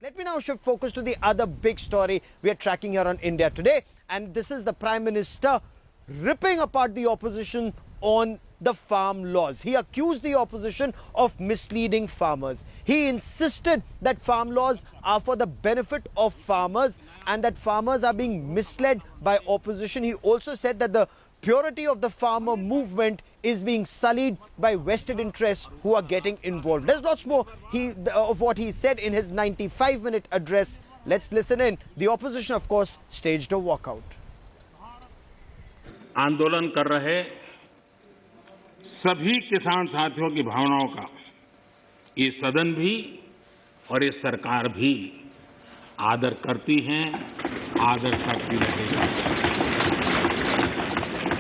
Let me now shift focus to the other big story we are tracking here on India Today, and this is the Prime Minister ripping apart the opposition on the farm laws. He accused the opposition of misleading farmers. He insisted that farm laws are for the benefit of farmers and that farmers are being misled by opposition. He also said that the purity of the farmer movement is being sullied by vested interests who are getting involved. There's lots more of what he said in his 95-minute address. Let's listen in. The opposition, of course, staged a walkout. आंदोलन कर रहे सभी किसान साथियों की भावनाओं का ये सदन भी और ये सरकार भी आदर करती हैं, आदर करती रहेगी।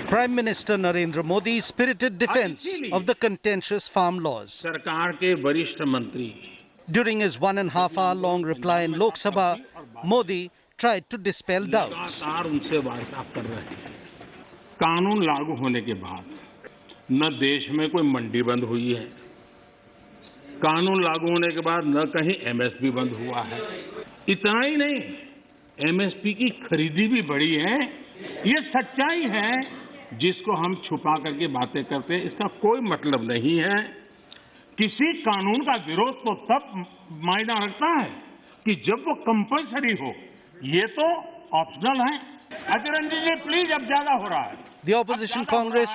Prime Minister Narendra Modi's spirited defense of the contentious farm laws. सरकार के वरिष्ठ मंत्री During his 1.5-hour-long reply in Lok Sabha, Modi tried to dispel doubts. लगातार उनसे वार्ता कर रहे हैं। कानून लागू होने के बाद न देश में कोई मंडी बंद हुई है, कानून लागू होने के बाद न कहीं एमएसपी बंद हुआ है। इतना ही नहीं, एमएसपी की खरीदी भी बढ़ी है। ये सच्चाई है जिसको हम छुपा करके बातें करते हैं, इसका कोई मतलब नहीं है। किसी कानून का विरोध तो तब मायना रखता है कि जब वो कंपल्सरी हो, ये तो ऑप्शनल है। अतिरंजन जी प्लीज, अब ज्यादा हो रहा है। The opposition Congress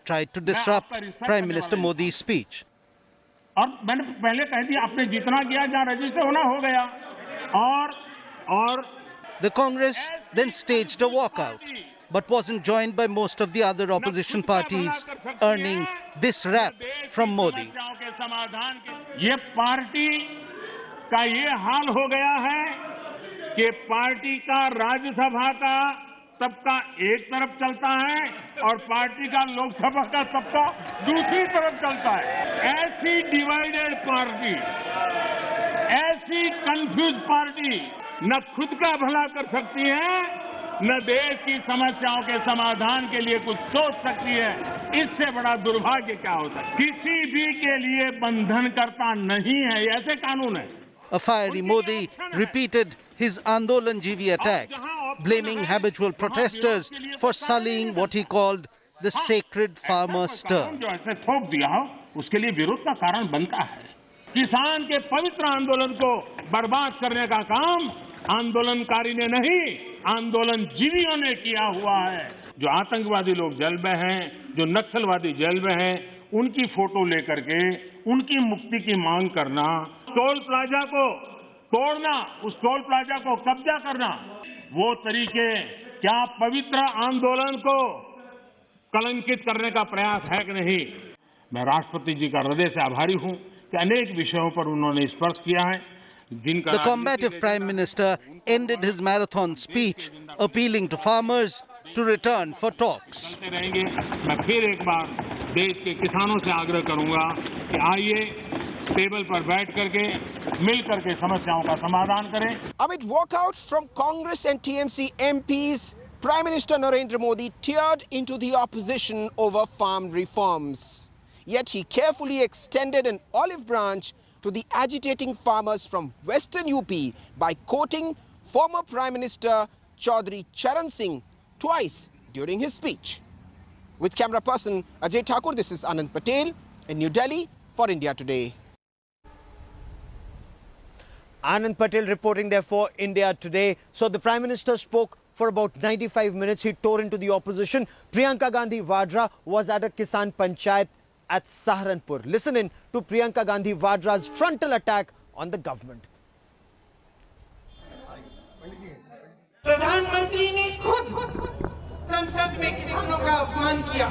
tried to disrupt Prime Minister Modi's speech. और मैंने पहले कह दिया, आपने जितना किया जहाँ रजिस्टर होना हो गया। और The Congress then staged a walkout, but wasn't joined by most of the other opposition parties, earning this rap from Modi. ये पार्टी का ये हाल हो गया है कि पार्टी का राज्यसभा का सबका एक तरफ चलता है और पार्टी का लोकसभा का सबका दूसरी तरफ चलता है। ऐसी डिवाइडेड पार्टी, ऐसी कंफ्यूज पार्टी न खुद का भला कर सकती है, न देश की समस्याओं के समाधान के लिए कुछ सोच सकती है। इससे बड़ा दुर्भाग्य क्या हो सकता है? किसी भी के लिए बंधन करता नहीं है, ऐसे कानून है। A fiery Modi repeated his Andolan GV attack, blaming habitual protesters for sullying what he called the sacred farmer stir. जो ऐसे थोप दिया हो, उसके लिए विरोध का कारण बनता है। किसान के पवित्र आंदोलन को बर्बाद करने का काम आंदोलनकारी ने नहीं, आंदोलन जीवियों ने किया हुआ है। जो आतंकवादी लोग जेल में हैं, जो नक्सलवादी जेल में हैं, उनकी फोटो लेकर के उनकी मुक्ति की मांग करना, टोल प्लाजा को तोड़ना, उस टोल प्लाजा को कब्जा करना, वो तरीके क्या पवित्र आंदोलन को कलंकित करने का प्रयास है कि नहीं? मैं राष्ट्रपति जी का हृदय से आभारी हूं कि अनेक विषयों पर उन्होंने स्पर्श किया है। The combative Prime Minister ended his marathon speech appealing to farmers to return for talks. चलते रहेंगे। मैं फिर एक बार देश के किसानों से आग्रह करूंगा कि आइए टेबल पर बैठ करके मिल करके समस्याओं का समाधान करें। Amid walkouts from Congress and TMC MPs, Prime Minister Narendra Modi teared into the opposition over farm reforms. Yet he carefully extended an olive branch to the agitating farmers from Western UP by quoting former Prime Minister Chaudhry Charan Singh twice during his speech. With camera person Ajay Thakur, this is Anand Patel in New Delhi for India Today. Anand Patel reporting there for India Today. So the Prime Minister spoke for about 95 minutes. He tore into the opposition. Priyanka Gandhi Vadra was at a Kisan Panchayat at Saharanpur. Listen in to Priyanka Gandhi Vadra's frontal attack on the government. प्रधानमंत्री ने खुद संसद में किसानों का अपमान किया।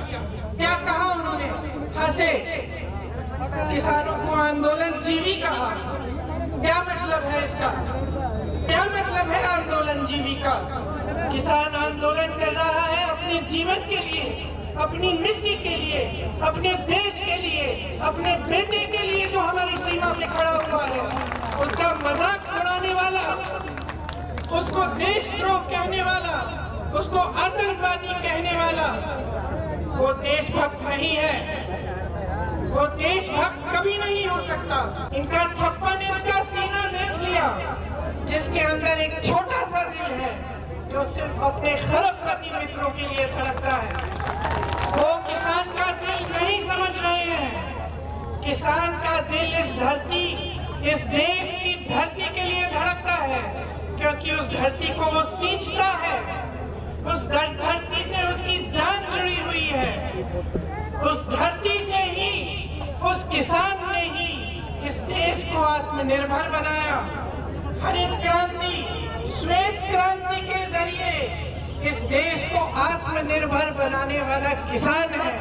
क्या कहा उन्होंने? हंसे। किसानों को आंदोलन जीवी कहा। क्या मतलब है इसका? क्या मतलब है आंदोलन जीवी का? किसान आंदोलन कर रहा है अपने जीवन के लिए, अपनी मिट्टी के लिए, अपने देश के लिए, अपने बेटे के लिए जो हमारी सीमा पे खड़ा हुआ है। उसका मजाक उड़ाने वाला, उसको देशद्रोह कहने वाला, उसको आतंकवादी कहने वाला, वो देशभक्त नहीं है। वो देशभक्त कभी नहीं हो सकता। इनका 56 इंच का सीना देख लिया। जिसके अंदर एक छोटा सा दिल है जो सिर्फ अपने खरबपति मित्रों के लिए धड़कता है। वो किसान का दिल नहीं समझ रहे हैं। किसान का दिल इस धरती, इस देश की धरती के लिए धड़कता है, क्योंकि उस धरती को वो सींचता है। उस धरती से उसकी जान जुड़ी हुई है। उस धरती से ही, उस किसान ने ही इस देश को आत्मनिर्भर बनाया। हरित क्रांति, श्वेत क्रांति के जरिए इस देश को आत्मनिर्भर बनाने वाला किसान है।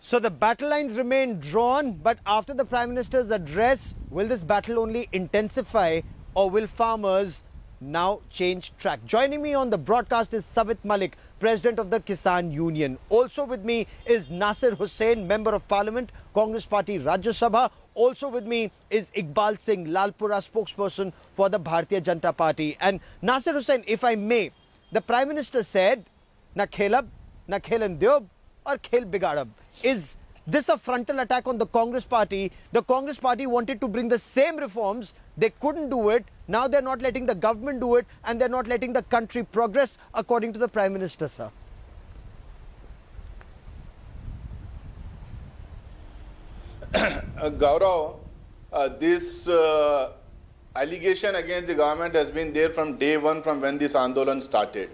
So the battle lines remain drawn, but after the Prime Minister's address, will this battle only intensify, or will farmers now change track? Joining me on the broadcast is Savit Malik, President of the Kisan Union. Also with me is Nasir Hussain, Member of Parliament, Congress Party Rajya Sabha. Also with me is Iqbal Singh Lalpura, spokesperson for the Bharatiya Janata Party. And Nasir Hussain, if I may, the Prime Minister said, na khelab, na khelen dyob, or khel bigadab. Is this a frontal attack on the Congress Party? The Congress Party wanted to bring the same reforms. They couldn't do it. Now they're not letting the government do it, and they're not letting the country progress, according to the Prime Minister, sir. Gaurav, this allegation against the government has been there from day one, from when this Andolan started.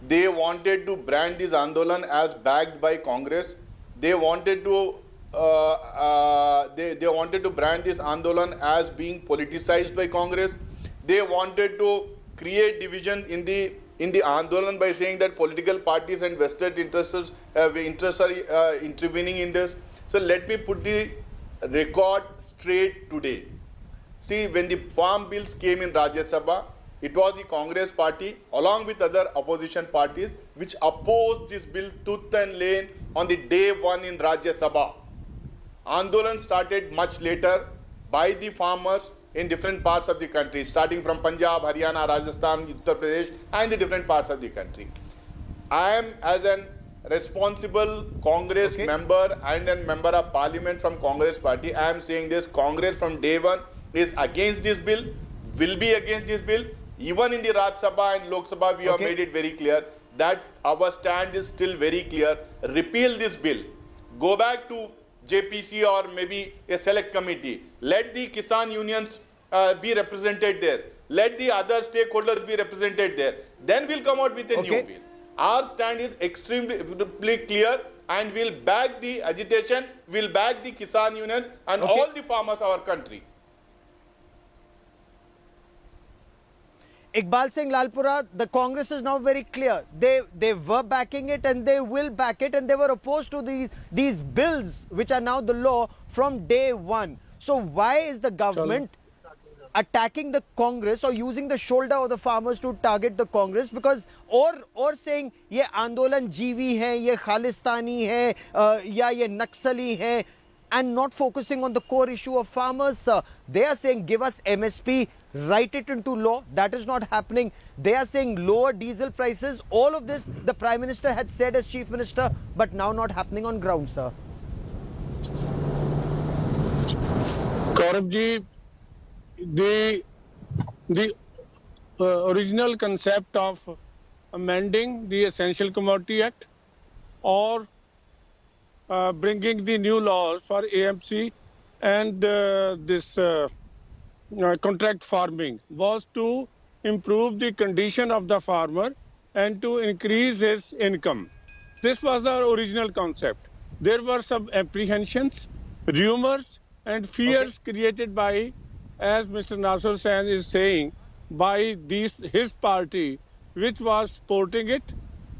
They wanted to brand this Andolan as backed by Congress. They wanted to they wanted to brand this Andolan as being politicized by Congress. They wanted to create division in the Andolan by saying that political parties and vested interests are intervening in this. So let me put the record straight today. See, when the farm bills came in Rajya Sabha, it was the Congress party along with other opposition parties which opposed this bill tooth and nail on the day one in Rajya Sabha. Andolan started much later by the farmers in different parts of the country, starting from Punjab, Haryana, Rajasthan, Uttar Pradesh, and the different parts of the country. I am, as an responsible Congress member and a member of Parliament from Congress party, I am saying this: Congress from day one is against this bill, will be against this bill. Even in the Rajya Sabha and Lok Sabha, we have made it very clear that our stand is still very clear. Repeal this bill. Go back to JPC or maybe a select committee. Let the Kisan unions be represented there. Let the other stakeholders be represented there. Then we'll come out with a new bill. Our stand is extremely clear, and we'll back the agitation, we'll back the Kisan unions and all the farmers of our country. Iqbal Singh Lalpura, the Congress is now very clear. They were backing it and they will back it, and they were opposed to these bills which are now the law from day one. So why is the government attacking the Congress or using the shoulder of the farmers to target the Congress? Because or saying ye Andolan Jivi hai, ye Khalistani hai, ya ye Naxali hai, and not focusing on the core issue of farmers. They are saying give us MSP, write it into law. That is not happening. They are saying lower diesel prices. All of this the Prime Minister had said as Chief Minister, but now not happening on ground, sir. Gaurav ji, the original concept of amending the Essential Commodity Act or bringing the new laws for AMC and this contract farming was to improve the condition of the farmer and to increase his income. This was the original concept. There were some apprehensions, rumors and fears created by, as Mr. Nasir Hussain is saying, by his party, which was supporting it,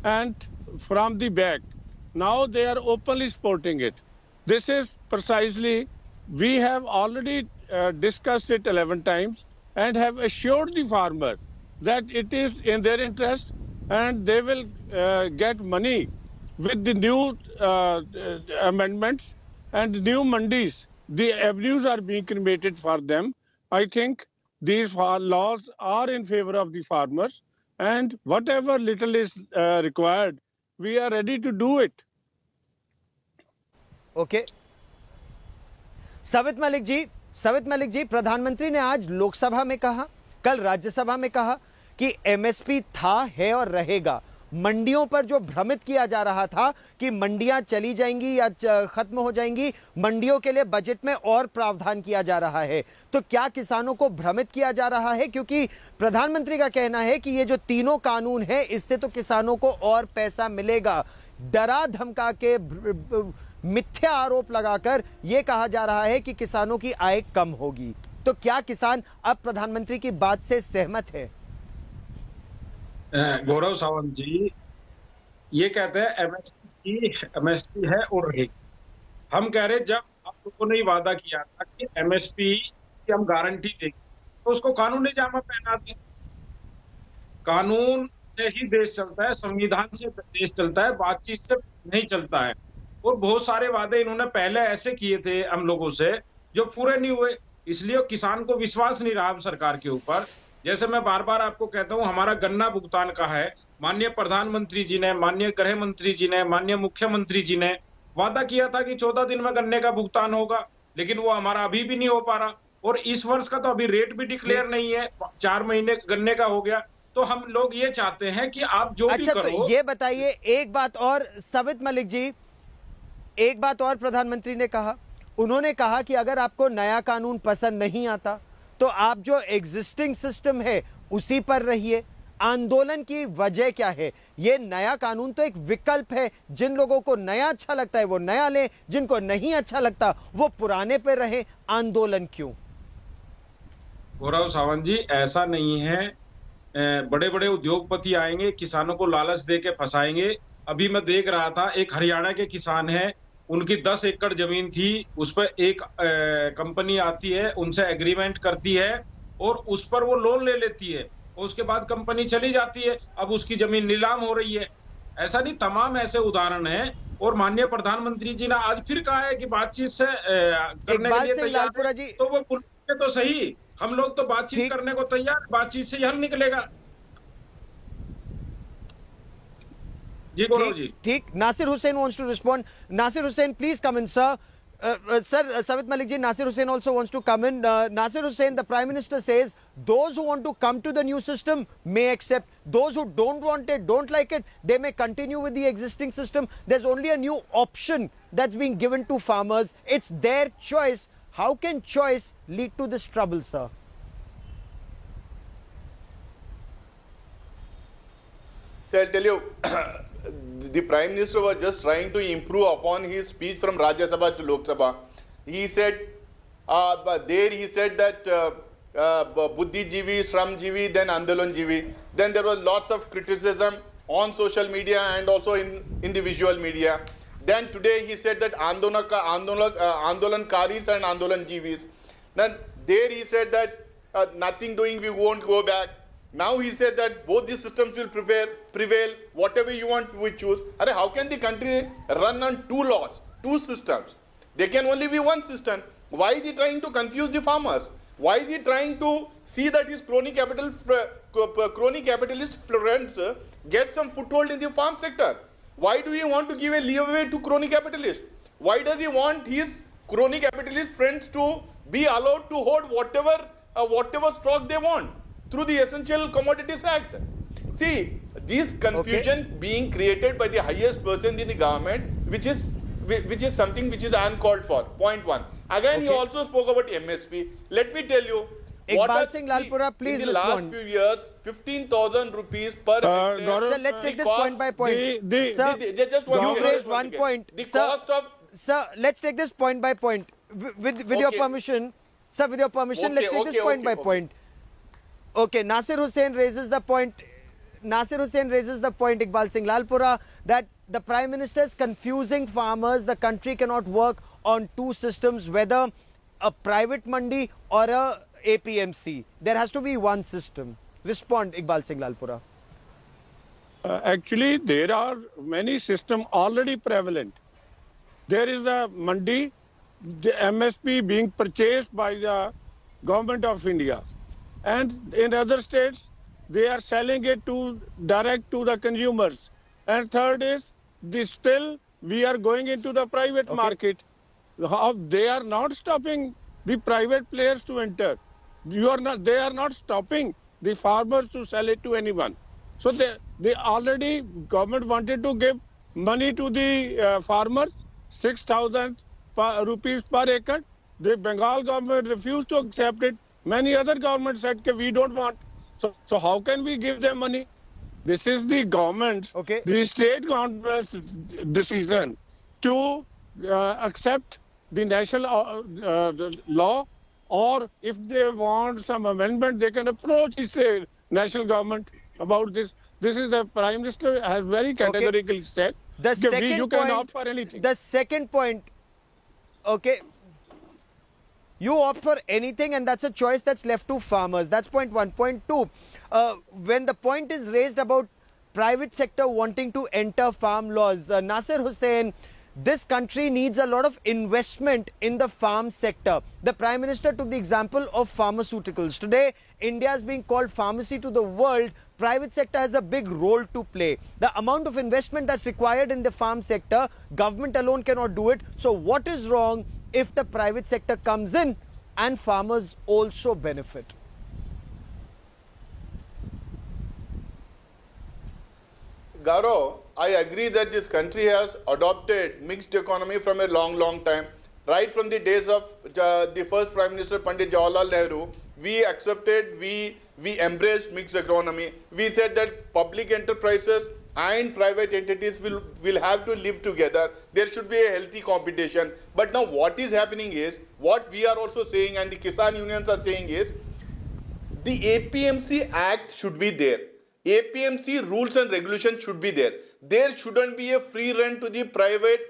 and from the back. Now they are openly supporting it. This is precisely, we have already discussed it 11 times and have assured the farmer that it is in their interest and they will get money with the new amendments and new mandis. The avenues are being created for them. I think these laws are in favor of the farmers, and whatever little is required, we are ready to do it. Okay. Savit Malik ji, Savita Malik ji, प्रधानमंत्री ने आज लोकसभा में कहा, कल राज्यसभा में कहा कि MSP था, है और रहेगा। मंडियों पर जो भ्रमित किया जा रहा था कि मंडियां चली जाएंगी या खत्म हो जाएंगी, मंडियों के लिए बजट में और प्रावधान किया जा रहा है। तो क्या किसानों को भ्रमित किया जा रहा है? क्योंकि प्रधानमंत्री का कहना है कि ये जो तीनों कानून है, इससे तो किसानों को और पैसा मिलेगा। डरा धमका के, मिथ्या आरोप लगाकर यह कहा जा रहा है कि किसानों की आय कम होगी। तो क्या किसान अब प्रधानमंत्री की बात से सहमत है? गौरव सावंत जी ये कहते हैं एमएसपी है और रहेगी। हम कह रहे जब आप लोगों ने वादा किया था कि एमएसपी की हम गारंटी देंगे तो उसको कानूनी जामा पहना दें। कानून से ही देश चलता है, संविधान से देश चलता है, बातचीत से नहीं चलता है। और बहुत सारे वादे इन्होंने पहले ऐसे किए थे हम लोगों से जो पूरे नहीं हुए, इसलिए किसान को विश्वास नहीं रहा सरकार के ऊपर। जैसे मैं बार बार आपको कहता हूं, हमारा गन्ना भुगतान का है, माननीय प्रधानमंत्री जी ने, माननीय गृह मंत्री जी ने, माननीय मुख्यमंत्री जी ने वादा किया था कि 14 दिन में गन्ने का भुगतान होगा, लेकिन वो हमारा अभी भी नहीं हो पा रहा। और इस वर्ष का तो अभी रेट भी डिक्लेयर नहीं है, 4 महीने गन्ने का हो गया। तो हम लोग ये चाहते हैं कि आप जो भी करो। तो ये बताइए, एक बात और सवित मलिक जी, एक बात और प्रधानमंत्री ने कहा, उन्होंने कहा कि अगर आपको नया कानून पसंद नहीं आता तो आप जो एग्जिस्टिंग सिस्टम है उसी पर रहिए। आंदोलन की वजह क्या है? यह नया कानून तो एक विकल्प है, जिन लोगों को नया अच्छा लगता है वो नया लें, जिनको नहीं अच्छा लगता वो पुराने पर रहे। आंदोलन क्यों? गौरव सावंत जी, ऐसा नहीं है। बड़े बड़े उद्योगपति आएंगे, किसानों को लालच दे के फंसाएंगे। अभी मैं देख रहा था, एक हरियाणा के किसान है, उनकी 10 एकड़ जमीन थी, उस पर एक कंपनी आती है, उनसे एग्रीमेंट करती है और उस पर वो लोन ले लेती है और उसके बाद कंपनी चली जाती है। अब उसकी जमीन नीलाम हो रही है। ऐसा नहीं, तमाम ऐसे उदाहरण हैं। और माननीय प्रधानमंत्री जी ने आज फिर कहा है कि बातचीत से करने के लिए तैयार है, तो वो बोले तो सही, हम लोग तो बातचीत करने को तैयार, बातचीत से हल निकलेगा। जी गौरव जी। ठीक, Nasir Hussain wants to respond. Nasir Hussain, please come in, sir. Sir, Savit Malik ji, Nasir Hussain also wants to come in. Nasir Hussain, the Prime Minister says those who want to come to the new system may accept. Those who don't want it, don't like it, they may continue with the existing system. There's only a new option that's being given to farmers. It's their choice. How can choice lead to this trouble, sir? So I'll tell you, the Prime Minister was just trying to improve upon his speech from Rajya Sabha to Lok Sabha. He said, he said that Buddhi Jivi, Shram Jivi, then Andolan Jivi. Then there was lots of criticism on social media and also in the visual media. Then today he said that Andolankaris and Andolan Jivis. Then there he said that nothing doing, we won't go back. Now he said that both these systems will prevail, whatever you want, we choose. How can the country run on 2 laws, 2 systems? There can only be one system. Why is he trying to confuse the farmers? Why is he trying to see that his crony capitalist friends get some foothold in the farm sector? Why do he want to give a leeway to crony capitalists? Why does he want his crony capitalist friends to be allowed to hold whatever stock they want through the Essential Commodities Act? See, this confusion being created by the highest person in the government, which is something which is uncalled for. Point 1. Again, he also spoke about MSP. Let me tell you, Iqbal Singh Lalpura, please in the last few years, 15,000 rupees per hectare. Sir, let's take this point by point. Sir, you raised one point. Sir, let's take this point by point. With your permission, sir, with your permission, let's take this point by point. Okay, Nasir Hussain raises the point, Iqbal Singh Lalpura, that the Prime Minister is confusing farmers. The country cannot work on 2 systems, whether a private mandi or a APMC. There has to be one system. Respond, Iqbal Singh Lalpura. Actually, there are many systems already prevalent. There is a mandi, the MSP being purchased by the government of India. And in other states, they are selling it direct to the consumers. And third is, still we are going into the private market. They are not stopping the private players to enter. They are not stopping the farmers to sell it to anyone. So they already, government wanted to give money to the farmers, 6,000 rupees per acre. The Bengal government refused to accept it. Many other governments said that we don't want. So how can we give them money? This is the government, the state government's decision to accept the national law, or if they want some amendment, they can approach the state national government about this. This is the Prime Minister has very categorically said that you can opt for anything. The second point, you opt for anything, and that's a choice that's left to farmers. That's point one. Point two, when the point is raised about private sector wanting to enter farm laws, Nasir Hussain, this country needs a lot of investment in the farm sector. The Prime Minister took the example of pharmaceuticals. Today, India is being called pharmacy to the world. Private sector has a big role to play. The amount of investment that's required in the farm sector, government alone cannot do it. So what is wrong if the private sector comes in and farmers also benefit? Gaurav, I agree that this country has adopted mixed economy from a long time. Right from the days of the first Prime Minister Pandit Jawaharlal Nehru, we accepted, we embraced mixed economy. We said that public enterprises and private entities will have to live together. There should be a healthy competition. But now what is happening is, what we are also saying and the Kisan unions are saying is, the APMC Act should be there. APMC rules and regulations should be there. There shouldn't be a free run to the private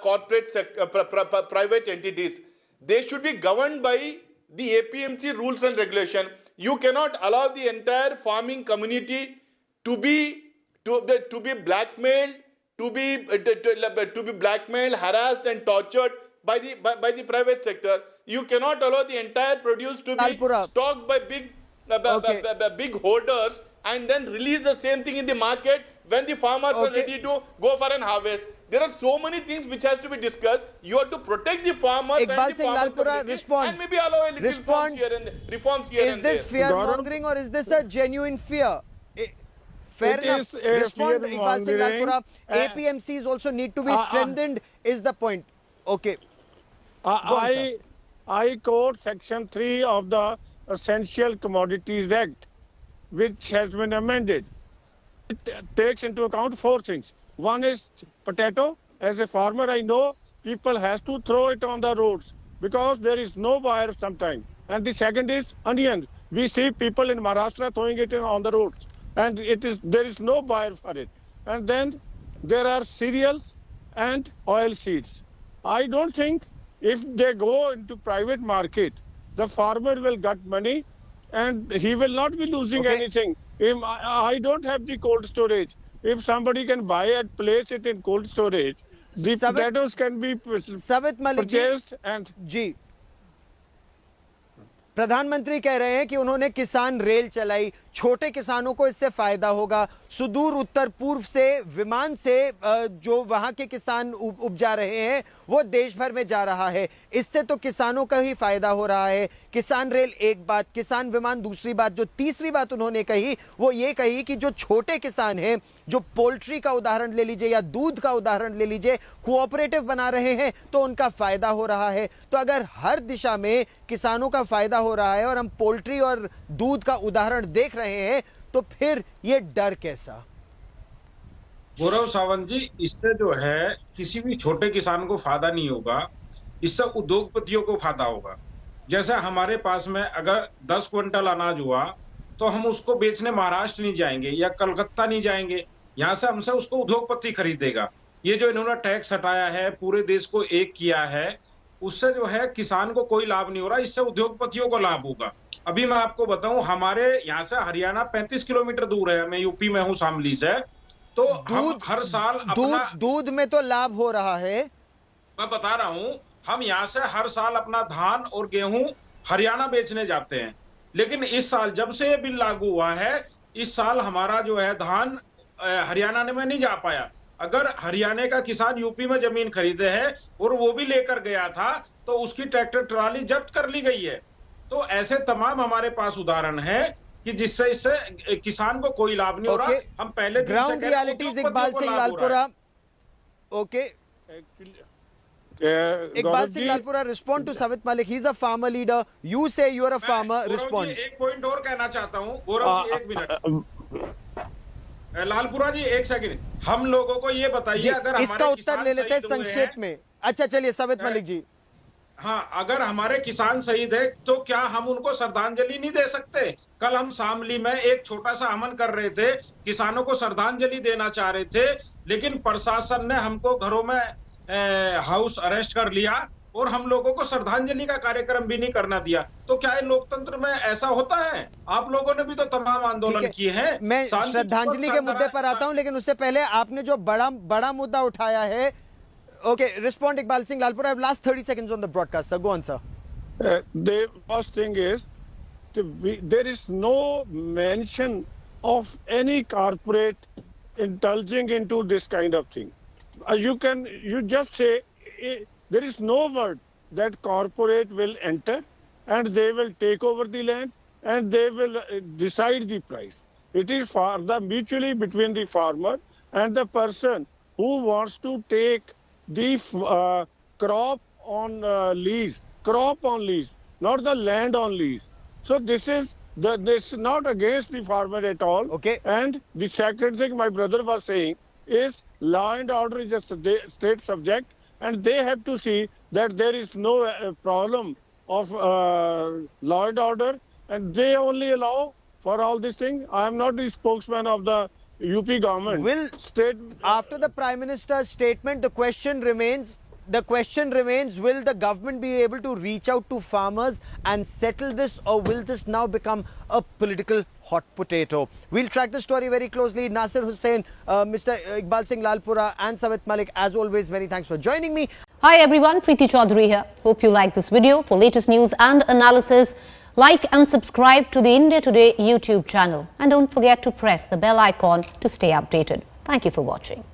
corporate sector, private entities. They should be governed by the APMC rules and regulation. You cannot allow the entire farming community to be blackmailed, harassed and tortured by the private sector. You cannot allow the entire produce to be stocked by big hoarders and then release the same thing in the market when the farmers are ready to go for an harvest. There are so many things which has to be discussed. You have to protect the farmers and the farmer community, and maybe allow a little reforms here and there. Is this fear mongering or is this a genuine fear? Fair enough. Respond, Iqbal Singh Lalpura. APMCs also need to be strengthened is the point. Okay. I quote Section 3 of the Essential Commodities Act, which has been amended. It takes into account 4 things. One is potato. As a farmer, I know people has to throw it on the roads because there is no buyer sometimes. And the second is onion. We see people in Maharashtra throwing it on the roads, and there is no buyer for it. And then there are cereals and oil seeds. I don't think if they go into private market, the farmer will get money and he will not be losing anything. I don't have the cold storage. If somebody can buy and place it in cold storage, the potatoes can be purchased and... जी, प्रधानमंत्री कह रहे हैं कि उन्होंने किसान rail चलाई, छोटे किसानों को इससे फायदा होगा। सुदूर उत्तर पूर्व से विमान से जो वहां के किसान उपजा रहे हैं वो देश भर में जा रहा है। इससे तो किसानों का ही फायदा हो रहा है। किसान रेल एक बात, किसान विमान दूसरी बात। जो तीसरी बात उन्होंने कही वो ये कही कि जो छोटे किसान हैं, जो पोल्ट्री का उदाहरण ले लीजिए या दूध का उदाहरण ले लीजिए, कोऑपरेटिव बना रहे हैं तो उनका फायदा हो रहा है। तो अगर हर दिशा में किसानों का फायदा हो रहा है और हम पोल्ट्री और दूध का उदाहरण देख रहे हैं तो फिर ये डर कैसा? गौरव सावंत जी, इससे जो है किसी भी छोटे किसान को फायदा नहीं होगा, इससे उद्योगपतियों को फायदा होगा। जैसे हमारे पास में अगर 10 क्विंटल अनाज हुआ तो हम उसको बेचने महाराष्ट्र नहीं जाएंगे या कलकत्ता नहीं जाएंगे, यहाँ से हमसे उसको उद्योगपति खरीदेगा। ये जो इन्होंने टैक्स हटाया है, पूरे देश को एक किया है, उससे जो है किसान को कोई लाभ नहीं हो रहा, इससे उद्योगपतियों को लाभ होगा। अभी मैं आपको बताऊं, हमारे यहाँ से हरियाणा 35 किलोमीटर दूर है, मैं यूपी में हूँ शामली से, तो हम हर साल अपना दूध में तो लाभ हो रहा है। मैं बता रहा हूँ, हम यहाँ से हर साल अपना धान और गेहूं हरियाणा बेचने जाते हैं, लेकिन इस साल जब से ये बिल लागू हुआ है, इस साल हमारा जो है धान हरियाणा में नहीं जा पाया। अगर हरियाणा का किसान यूपी में जमीन खरीदे है और वो भी लेकर गया था तो उसकी ट्रैक्टर ट्राली जब्त कर ली गई है। तो ऐसे तमाम हमारे पास उदाहरण है कि जिससे इससे किसान को कोई लाभ नहीं हो रहा। हम पहले दिन से ground realities, Iqbal Singh Lalpura. Okay, Iqbal Singh Lalpura, respond to Savit Malik. He's a farmer leader. You say you are a farmer. Respond. एक पॉइंट और कहना चाहता हूँ गौरव जी, 1 मिनट। लालपुरा जी 1 सेकंड, हम लोगों को ये बताइए अगर इसका उत्तर ले लेते हैं संक्षेप में। अच्छा चलिए सवित मलिक जी। हाँ, अगर हमारे किसान शहीद है तो क्या हम उनको श्रद्धांजलि नहीं दे सकते? कल हम शामली में एक छोटा सा हवन कर रहे थे, किसानों को श्रद्धांजलि देना चाह रहे थे, लेकिन प्रशासन ने हमको घरों में हाउस अरेस्ट कर लिया और हम लोगों को श्रद्धांजलि का कार्यक्रम भी नहीं करना दिया। तो क्या ये लोकतंत्र में ऐसा होता है? आप लोगों ने भी तो तमाम आंदोलन किए हैं। मैं श्रद्धांजलि के मुद्दे पर आता हूं, लेकिन उससे पहले आपने जो बड़ा मुद्दा उठाया है। Okay, respond Iqbal Singh Lalpura. I have last 30 seconds on the broadcast, sir. Go on, sir. The first thing is, there is no mention of any corporate indulging into this kind of thing. You just say, there is no word that corporate will enter and they will take over the land and they will decide the price. It is for the mutually between the farmer and the person who wants to take the crop on lease, not the land on lease. So this is not against the farmer at all. Okay. And the second thing my brother was saying is law and order is a state subject, and they have to see that there is no problem of law and order, and they only allow for all this thing. I am not the spokesman of the UP government. After the Prime Minister's statement, the question remains, will the government be able to reach out to farmers and settle this, or will this now become a political hot potato? We'll track the story very closely. Nasir Hussain, Mr. Iqbal Singh Lalpura and Savit Malik, as always, many thanks for joining me. Hi everyone, Preeti Chaudhary here. Hope you like this video. For latest news and analysis, like and subscribe to the India Today YouTube channel. And don't forget to press the bell icon to stay updated. Thank you for watching.